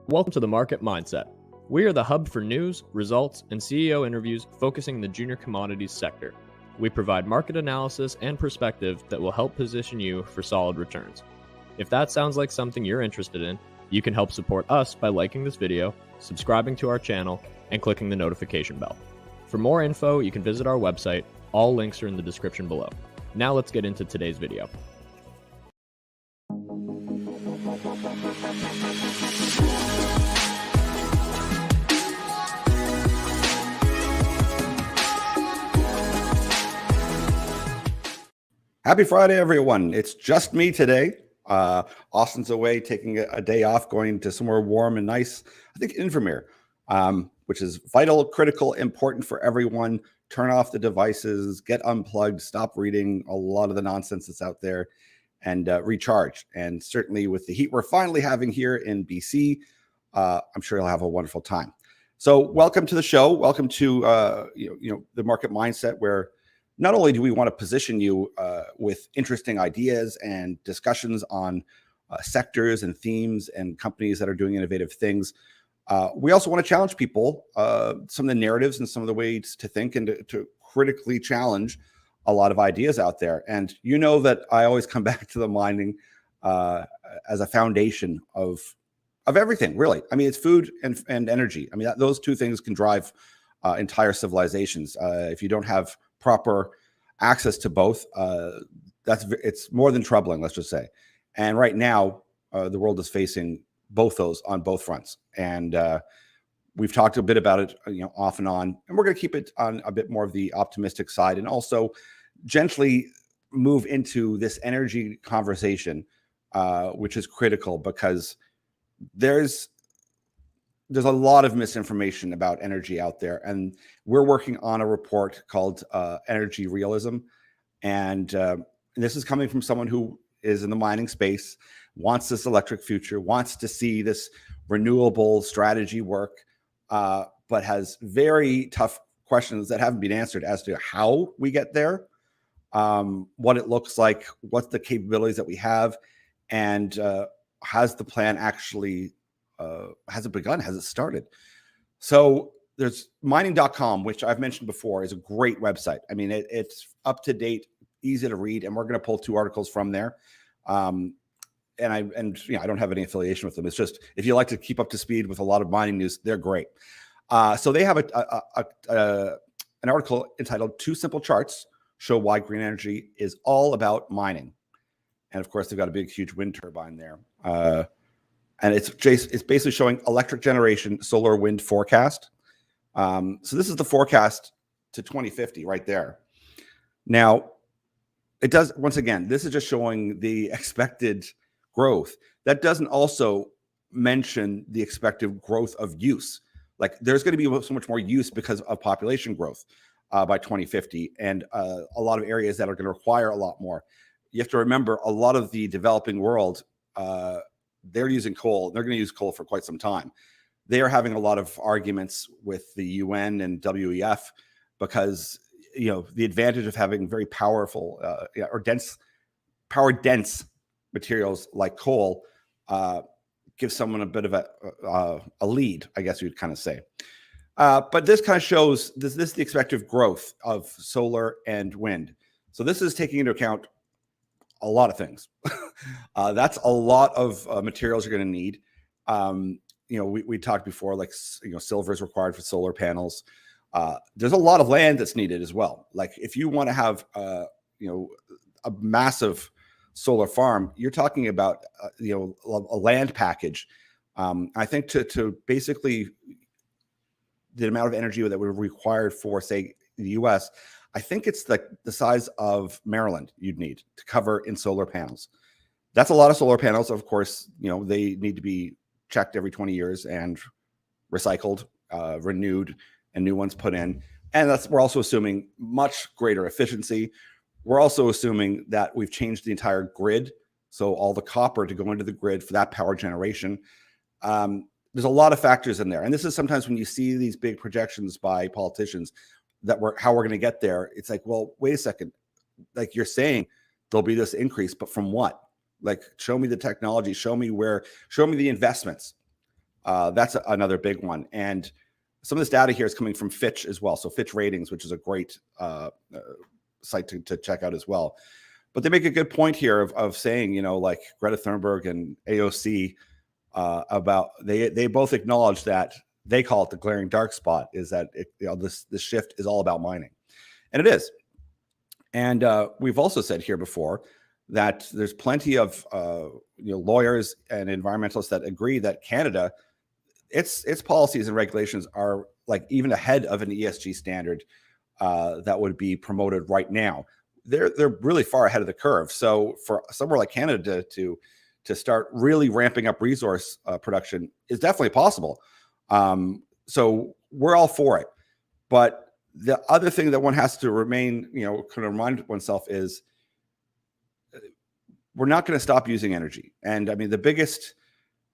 Welcome to the Market Mindset. We are the hub for news, results, and CEO interviews focusing the junior commodities sector. We provide market analysis and perspective that will help position you for solid returns. If that sounds like something you're interested in, you can help support us by liking this video, subscribing to our channel, and clicking the notification bell. For more info, you can visit our website. All links are in the description below. Now let's get into today's video. Happy Friday, everyone. It's just me today. Austin's away, taking a day off, going to somewhere warm and nice. I think Invermere, which is vital, critical, important for everyone. Turn off the devices, get unplugged, stop reading a lot of the nonsense that's out there, and recharge. And certainly with the heat we're finally having here in BC, I'm sure you'll have a wonderful time. So welcome to the show. Welcome to the Market Mindset, where not only do we want to position you with interesting ideas and discussions on sectors and themes and companies that are doing innovative things, we also want to challenge people, some of the narratives and some of the ways to think and to critically challenge a lot of ideas out there. And you know that I always come back to the mining as a foundation of everything, really. I mean, it's food and energy. I mean, those two things can drive entire civilizations. If you don't have proper access to both, it's more than troubling, let's just say. And right now, the world is facing both those on both fronts. And we've talked a bit about it, off and on, and we're going to keep it on a bit more of the optimistic side, and also gently move into this energy conversation, which is critical because there's a lot of misinformation about energy out there, and we're working on a report called Energy Realism. And this is coming from someone who is in the mining space, wants this electric future, wants to see this renewable strategy work, but has very tough questions that haven't been answered as to how we get there, what it looks like, what's the capabilities that we have, and has the plan actually has it begun? Has it started? So there's mining.com, which I've mentioned before, is a great website. I mean, it's up to date, easy to read, and we're going to pull 2 articles from there. And I don't have any affiliation with them. It's just, if you like to keep up to speed with a lot of mining news, they're great. So they have an article entitled 2 Simple Charts Show Why Green Energy is All About Mining. And of course, they've got a big, huge wind turbine there. And it's basically showing electric generation, solar, wind forecast. So this is the forecast to 2050 right there. Now, it does, once again, this is just showing the expected growth. That doesn't also mention the expected growth of use. Like, there's going to be so much more use because of population growth by 2050, and a lot of areas that are going to require a lot more. You have to remember, a lot of the developing world, they're using coal. They're going to use coal for quite some time. They are having a lot of arguments with the UN and WEF because, the advantage of having very powerful or power dense materials like coal gives someone a bit of a lead, I guess you'd kind of say. But this kind of shows this is the expected growth of solar and wind. So this is taking into account a lot of things. That's a lot of materials you're going to need. We talked before, like, silver is required for solar panels. There's a lot of land that's needed as well. Like, if you want to have, a massive solar farm, you're talking about, a land package. I think to basically the amount of energy that we're required for, say, the US, I think it's like the size of Maryland you'd need to cover in solar panels. That's a lot of solar panels. Of course, they need to be checked every 20 years and recycled, renewed, and new ones put in. And we're also assuming much greater efficiency. We're also assuming that we've changed the entire grid. So all the copper to go into the grid for that power generation. There's a lot of factors in there. And this is sometimes when you see these big projections by politicians that how we're going to get there. It's like, well, wait a second. Like, you're saying there'll be this increase, but from what? Like, show me the technology, show me the investments. That's another big one. And some of this data here is coming from Fitch as well. So Fitch Ratings, which is a great site to check out as well. But they make a good point here of saying, like Greta Thunberg and AOC about they both acknowledge that they call it the glaring dark spot, is that this shift is all about mining, and it is. And we've also said here before that there's plenty of lawyers and environmentalists that agree that Canada, its policies and regulations are like even ahead of an ESG standard that would be promoted right now. They're really far ahead of the curve. So for somewhere like Canada to start really ramping up resource production is definitely possible. So we're all for it. But the other thing that one has to remain, kind of remind oneself is we're not going to stop using energy. And I mean, the biggest,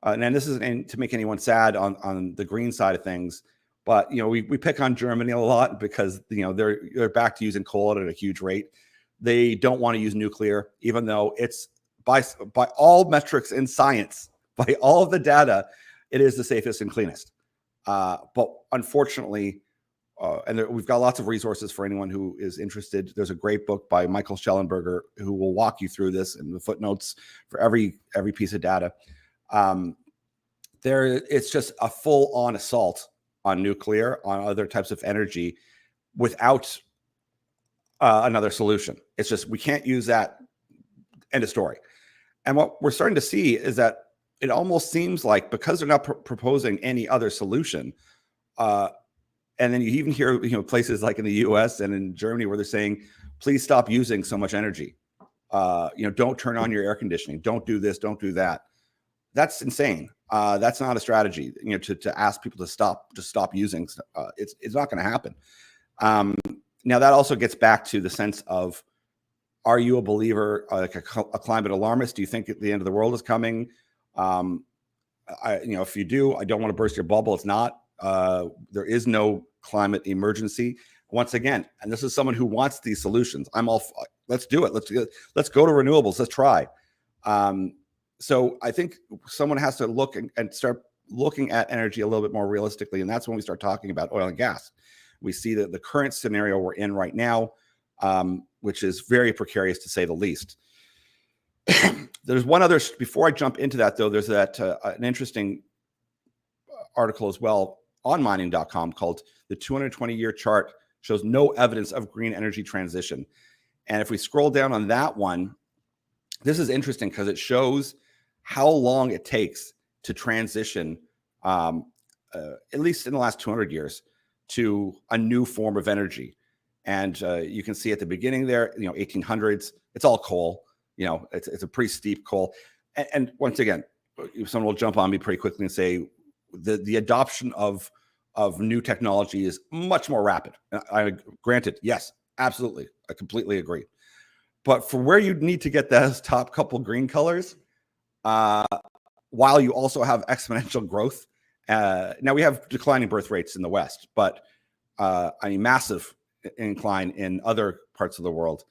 and this isn't to make anyone sad on the green side of things, but we pick on Germany a lot because they're back to using coal at a huge rate. They don't want to use nuclear, even though it's by all metrics in science, by all of the data, it is the safest and cleanest. But unfortunately, we've got lots of resources for anyone who is interested. There's a great book by Michael Schellenberger who will walk you through this and the footnotes for every piece of data. It's just a full-on assault on nuclear, on other types of energy, without another solution. It's just we can't use that. End of story. And what we're starting to see is that it almost seems like because they're not proposing any other solution, and then you even hear places like in the U.S. and in Germany where they're saying, please stop using so much energy. Don't turn on your air conditioning. Don't do this. Don't do that. That's insane. That's not a strategy. To ask people to stop using. It's not going to happen. Now that also gets back to the sense of, are you a believer, like a climate alarmist? Do you think the end of the world is coming? If you do, I don't want to burst your bubble. It's not. There is no climate emergency. Once again, and this is someone who wants these solutions. I'm all. Let's do it. Let's go to renewables. Let's try. So I think someone has to look and start looking at energy a little bit more realistically, and that's when we start talking about oil and gas. We see that the current scenario we're in right now, which is very precarious to say the least. There's one other, before I jump into that though, there's an interesting article as well on mining.com called "The 220-Year Chart Shows No Evidence of Green Energy Transition." And if we scroll down on that one, this is interesting because it shows how long it takes to transition, at least in the last 200 years, to a new form of energy. And you can see at the beginning there, 1800s, it's all coal. It's a pretty steep coal. And once again, someone will jump on me pretty quickly and say the adoption of new technology is much more rapid. Granted, yes, absolutely. I completely agree. But for where you need to get those top couple green colors, while you also have exponential growth, now we have declining birth rates in the West, but massive incline in other parts of the world.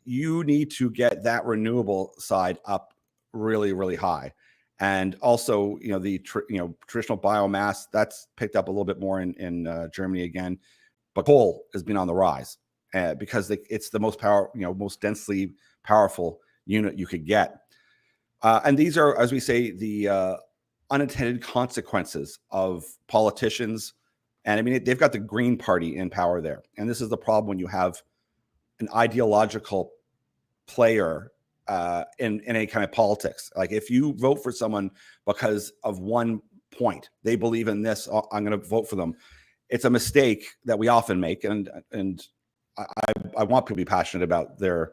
You need to get that renewable side up really, really high. And also, the traditional biomass, that's picked up a little bit more in Germany again, but coal has been on the rise because it's the most most densely powerful unit you could get. And these are, as we say, the unintended consequences of politicians. And they've got the Green Party in power there. And this is the problem when you have an ideological player in any kind of politics. Like if you vote for someone because of one point, they believe in this, I'm going to vote for them. It's a mistake that we often make. And I want people to be passionate about their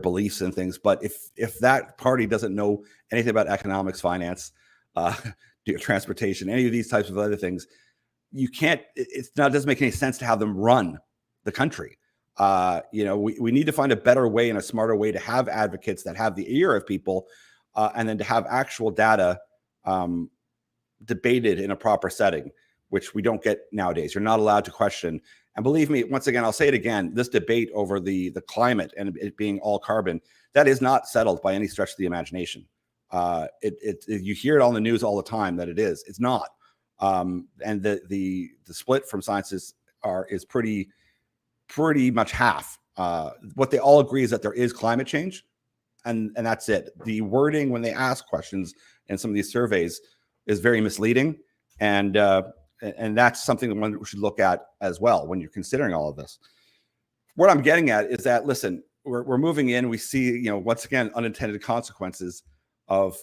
beliefs and things. But if that party doesn't know anything about economics, finance, transportation, any of these types of other things, you can't, it doesn't make any sense to have them run the country. We need to find a better way and a smarter way to have advocates that have the ear of people, and then to have actual data debated in a proper setting, which we don't get nowadays. You're not allowed to question. And believe me, once again, I'll say it again, this debate over the climate and it being all carbon, that is not settled by any stretch of the imagination. You hear it on the news all the time that it is. It's not. And the split from scientists is pretty much half. What they all agree is that there is climate change, and that's it. The wording when they ask questions in some of these surveys is very misleading, and that's something that one should look at as well when you're considering all of this. What I'm getting at is that, listen, we're moving in. We see, once again, unintended consequences of,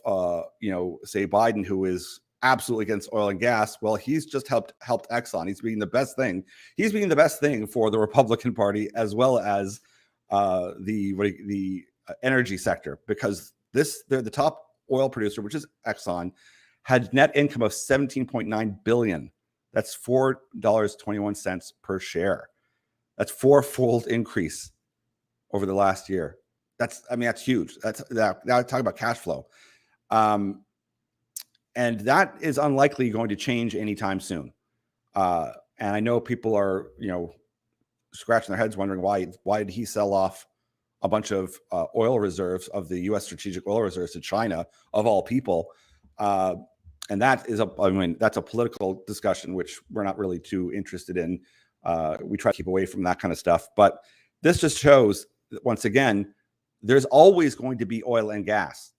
say Biden, who is absolutely against oil and gas. Well, he's just helped Exxon. He's being the best thing. He's being the best thing for the Republican Party as well as the energy sector, because they're the top oil producer, which is Exxon, had net income of $17.9 billion. That's $4.21 per share. That's fourfold increase over the last year. That's huge. Now talk about cash flow. And that is unlikely going to change anytime soon. And I know people are, scratching their heads wondering why did he sell off a bunch of oil reserves of the U.S. strategic oil reserves to China, of all people. And that is that's a political discussion, which we're not really too interested in. We try to keep away from that kind of stuff. But this just shows that, once again, there's always going to be oil and gas.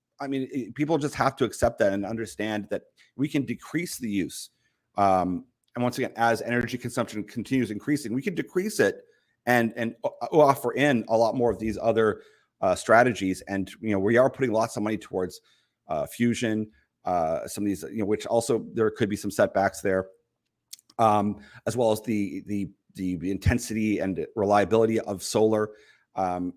People just have to accept that and understand that we can decrease the use. And once again, as energy consumption continues increasing, we can decrease it and offer in a lot more of these other strategies. And, we are putting lots of money towards fusion, some of these, which also there could be some setbacks there, as well as the intensity and reliability of solar,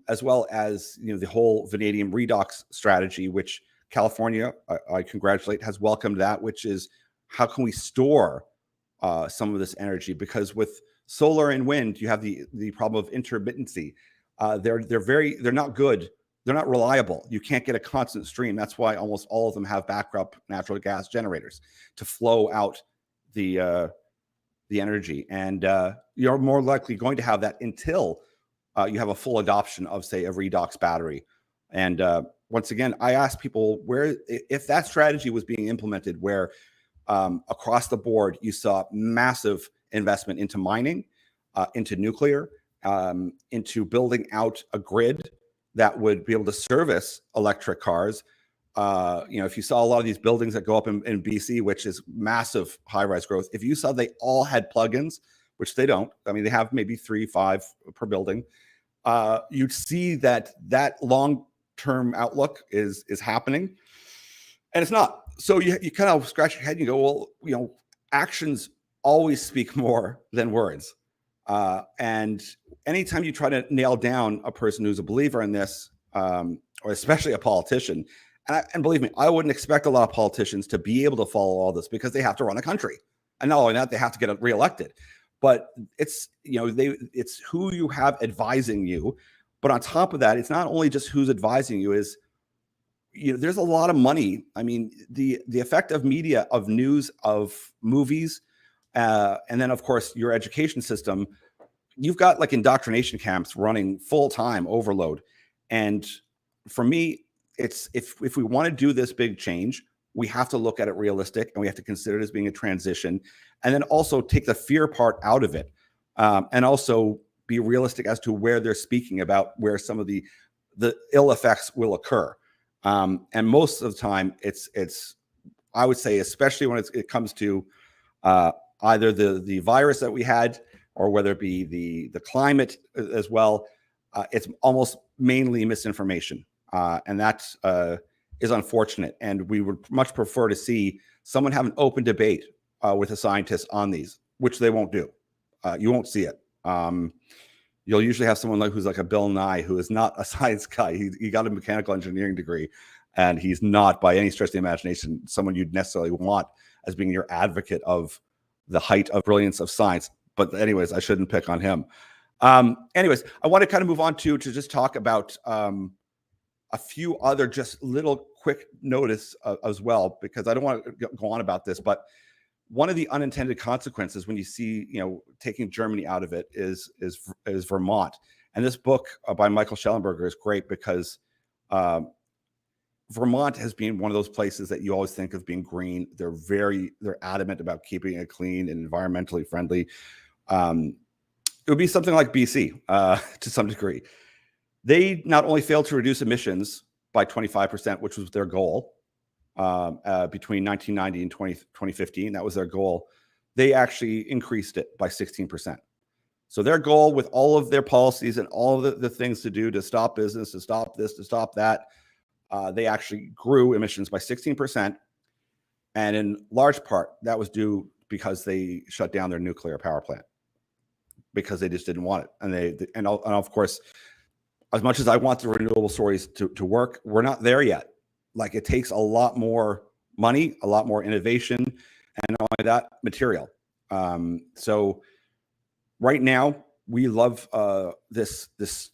as well as the whole vanadium redox strategy, which California, I congratulate, has welcomed that, which is how can we store some of this energy? Because with solar and wind, you have the problem of intermittency. They're not good. They're not reliable. You can't get a constant stream. That's why almost all of them have backup natural gas generators to flow out the energy. And you're more likely going to have that until you have a full adoption of, say, a redox battery. And once again, I ask people if that strategy was being implemented, where across the board you saw massive investment into mining, into nuclear, into building out a grid that would be able to service electric cars. If you saw a lot of these buildings that go up in BC, which is massive high-rise growth, if you saw they all had plugins, which they don't, they have maybe 3-5 per building, you'd see that long-term outlook is happening, and it's not. So you kind of scratch your head and you go, well, actions always speak more than words. And anytime you try to nail down a person who's a believer in this, or especially a politician, and believe me, I wouldn't expect a lot of politicians to be able to follow all this, because they have to run a country. And not only that, they have to get reelected. But it's, it's who you have advising you. But on top of that, it's not only just who's advising you, is, there's a lot of money. The effect of media, of news, of movies, and then, of course, your education system. You've got like indoctrination camps running full time, overload. And for me, it's if we want to do this big change, we have to look at it realistic, and we have to consider it as being a transition, and then also take the fear part out of it, and also be realistic as to where they're speaking about, where some of the ill effects will occur. And most of the time, it's I would say, especially when it comes to either the virus that we had, or whether it be the climate as well, it's almost mainly misinformation. And that is unfortunate. And we would much prefer to see someone have an open debate with a scientist on these, which they won't do. You won't see it. You'll usually have someone who's like a Bill Nye, who is not a science guy. He got a mechanical engineering degree, and he's not, by any stretch of the imagination, someone you'd necessarily want as being your advocate of the height of brilliance of science. But anyways, I shouldn't pick on him. Anyways, I want to kind of move on to just talk about a few other just little quick notice as well, because I don't want to go on about this, but one of the unintended consequences when you see, taking Germany out of it is Vermont. And this book by Michael Schellenberger is great, because Vermont has been one of those places that you always think of being green. They're adamant about keeping it clean and environmentally friendly. It would be something like BC to some degree. They not only failed to reduce emissions by 25%, which was their goal between 1990 and 2015, that was their goal. They actually increased it by 16%. So their goal with all of their policies and all of the things to do to stop business, to stop this, to stop that, they actually grew emissions by 16%. And in large part, that was due because they shut down their nuclear power plant because they just didn't want it. And of course, as much as I want the renewable stories to work, we're not there yet. Like, it takes a lot more money, a lot more innovation, and not only that, material. So right now, we love this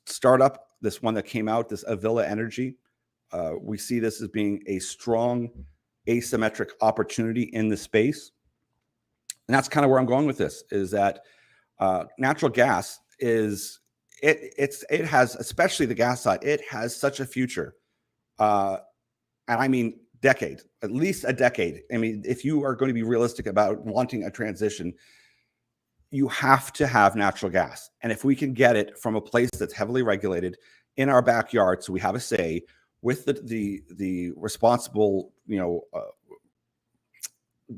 startup, this one that came out, this Avila Energy. We see this as being a strong asymmetric opportunity in the space. And that's kind of where I'm going with this, is that natural gas it has, especially the gas side, it has such a future. And I mean, at least a decade. I mean, if you are going to be realistic about wanting a transition, you have to have natural gas. And if we can get it from a place that's heavily regulated in our backyard, so we have a say with the responsible,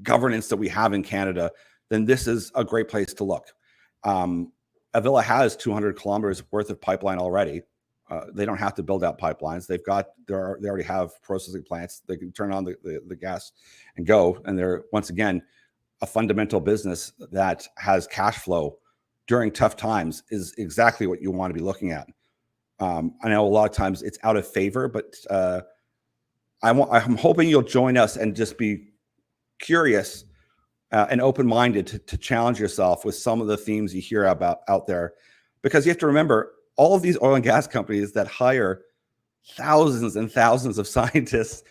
governance that we have in Canada, then this is a great place to look. Avila has 200 kilometers worth of pipeline already. They don't have to build out pipelines. They already have processing plants. They can turn on the gas and go. And they're, once again, a fundamental business that has cash flow during tough times is exactly what you want to be looking at. I know a lot of times it's out of favor, but I'm hoping you'll join us and just be curious and open-minded to challenge yourself with some of the themes you hear about out there, because you have to remember, all of these oil and gas companies that hire thousands and thousands of scientists,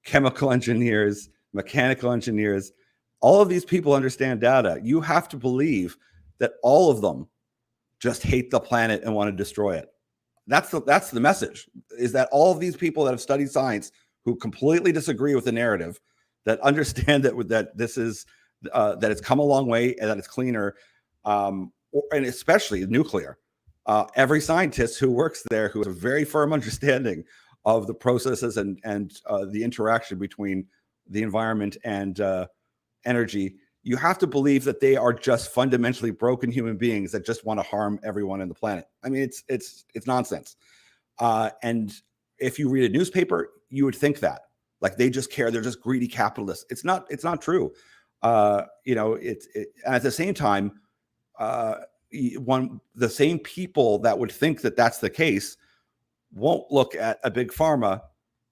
chemical engineers, mechanical engineers, all of these people understand data. You have to believe that all of them just hate the planet and want to destroy it. That's the message, is that all of these people that have studied science, who completely disagree with the narrative, that understand that this is that it's come a long way and that it's cleaner, and especially nuclear. Every scientist who works there, who has a very firm understanding of the processes and the interaction between the environment and energy, you have to believe that they are just fundamentally broken human beings that just want to harm everyone on the planet. I mean, it's nonsense. And if you read a newspaper, you would think that, like, they just care. They're just greedy capitalists. It's not true. And at the same time, the same people that would think that that's the case won't look at a big pharma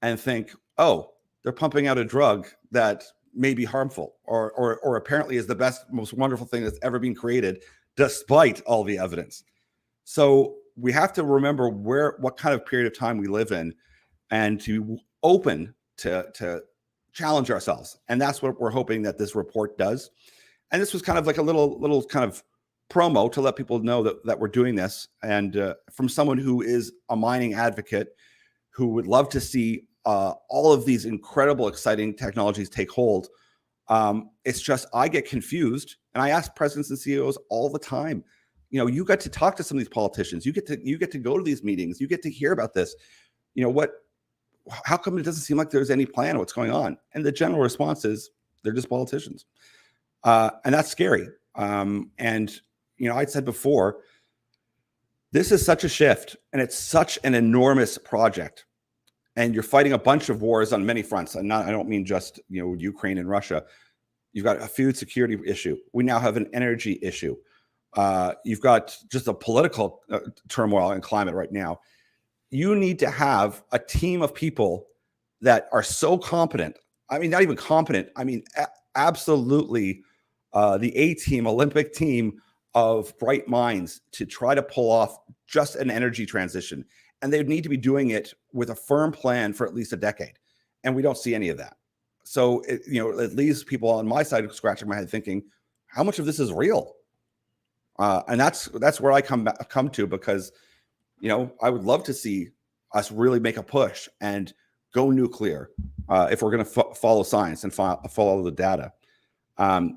and think, oh, they're pumping out a drug that may be harmful or apparently is the best, most wonderful thing that's ever been created, despite all the evidence. So we have to remember what kind of period of time we live in, and to open to challenge ourselves. And that's what we're hoping that this report does. And this was kind of like a little kind of promo to let people know that we're doing this. And from someone who is a mining advocate, who would love to see all of these incredible, exciting technologies take hold. It's just, I get confused, and I ask presidents and CEOs all the time, you get to talk to some of these politicians. You get to go to these meetings. You get to hear about this. How come it doesn't seem like there's any plan of what's going on? And the general response is they're just politicians. And that's scary. I'd said before, this is such a shift, and it's such an enormous project. And you're fighting a bunch of wars on many fronts. And I don't mean just, Ukraine and Russia. You've got a food security issue. We now have an energy issue. You've got just a political turmoil and climate right now. You need to have a team of people that are so competent. I mean, not even competent. I mean, absolutely the A-team, Olympic team of bright minds to try to pull off just an energy transition. And they need to be doing it with a firm plan for at least a decade. And we don't see any of that. So, it leaves people on my side scratching my head thinking, how much of this is real? And that's where I come to, because, I would love to see us really make a push and go nuclear if we're going to follow science and follow the data.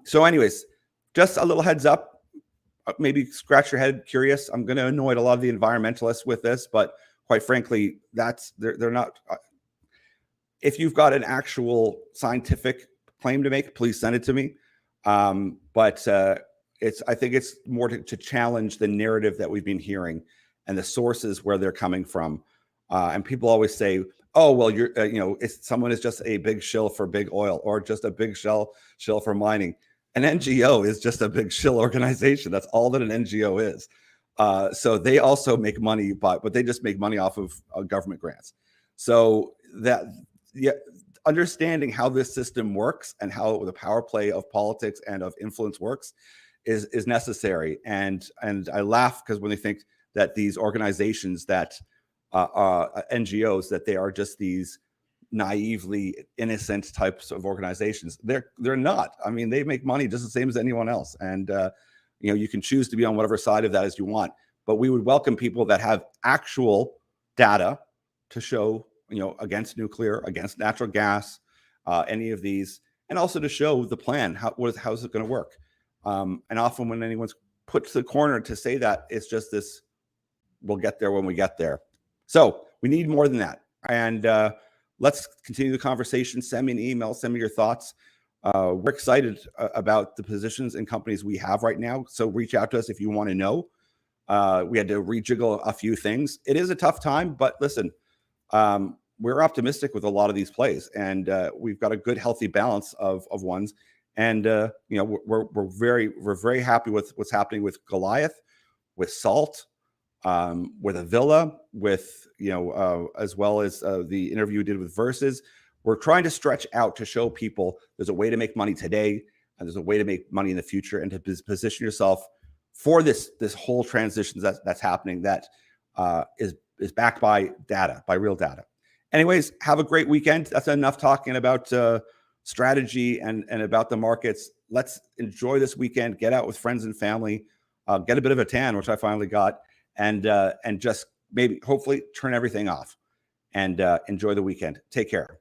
So anyways, just a little heads up, maybe scratch your head curious. I'm going to annoy a lot of the environmentalists with this, but quite frankly, they're not. If you've got an actual scientific claim to make, please send it to me. But I think it's more to challenge the narrative that we've been hearing and the sources where they're coming from. And people always say, "Oh, well, someone is just a big shill for big oil, or just a big shill for mining." An NGO is just a big shill organization. That's all that an NGO is. So they also make money, but they just make money off of government grants. So understanding how this system works and how the power play of politics and of influence works is necessary. And I laugh because when they think that these organizations that NGOs, that they are just these naively innocent types of organizations. They're not. I mean, they make money just the same as anyone else. And you can choose to be on whatever side of that as you want. But we would welcome people that have actual data to show, against nuclear, against natural gas, any of these, and also to show the plan. How's it going to work? And often when anyone's put to the corner to say that, it's just this, we'll get there when we get there. So we need more than that. And let's continue the conversation. Send me an email. Send me your thoughts. We're excited about the positions and companies we have right now. So reach out to us if you want to know. We had to rejiggle a few things. It is a tough time, but listen, we're optimistic with a lot of these plays, and we've got a good, healthy balance of ones. And we're very happy with what's happening with Goliath, with Salt, with Avila, with as well as the interview we did with Versus. We're trying to stretch out to show people there's a way to make money today, and there's a way to make money in the future, and to position yourself for this whole transition that's happening that is backed by data, by real data. Anyways, have a great weekend. That's enough talking about strategy and about the markets. Let's enjoy this weekend. Get out with friends and family. Get a bit of a tan, which I finally got, and just maybe hopefully turn everything off and enjoy the weekend. Take care.